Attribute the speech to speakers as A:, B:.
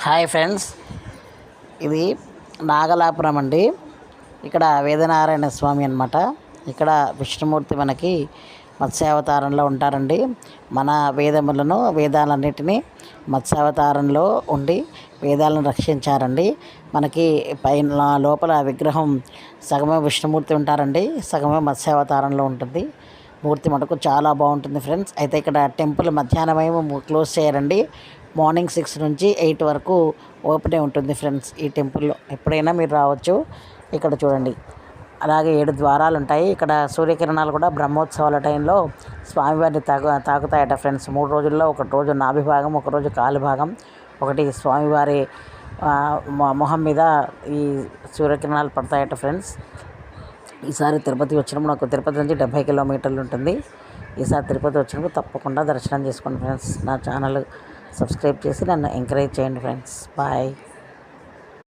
A: Hi friends, ఇది నాగలాపురం అండి. ఇక్కడ వేదనారాయణ స్వామి అన్నమాట. ఇక్కడ విష్ణుమూర్తి మనకి మత్స్యావతారంలో ఉంటారండి. మన వేదాలన్నిటినీ మత్స్యావతారంలో ఉండి వేదాలను రక్షించారండి. మనకి పైన లోపల విగ్రహం సగమే విష్ణుమూర్తి ఉంటారండి, సగమే మత్స్యావతారంలో ఉంటుంది. మూర్తి మటుకు చాలా బాగుంటుంది ఫ్రెండ్స్. అయితే ఇక్కడ టెంపుల్ మధ్యాహ్నం ఏమో క్లోజ్ చేయరండి. మార్నింగ్ 6 నుంచి 8 వరకు ఓపెనే ఉంటుంది ఫ్రెండ్స్. ఈ టెంపుల్లో ఎప్పుడైనా మీరు రావచ్చు. ఇక్కడ చూడండి, అలాగే 7 ద్వారాలు ఉంటాయి. ఇక్కడ సూర్యకిరణాలు కూడా బ్రహ్మోత్సవాల టైంలో స్వామివారిని తాకుతాయట ఫ్రెండ్స్. 3 రోజుల్లో 1 రోజు నాభి భాగం, 1 రోజు కాలు భాగం, ఒకటి స్వామివారి మొహం మీద ఈ సూర్యకిరణాలు పడతాయట ఫ్రెండ్స్. ఈసారి తిరుపతి వచ్చినప్పుడు, నాకు తిరుపతి నుంచి 70 కిలోమీటర్లు ఉంటుంది. ఈసారి తిరుపతి వచ్చినప్పుడు తప్పకుండా దర్శనం చేసుకోండి ఫ్రెండ్స్. నా ఛానల్ సబ్స్క్రైబ్ చేసి నన్ను ఎంకరేజ్ చేయండి ఫ్రెండ్స్. బాయ్.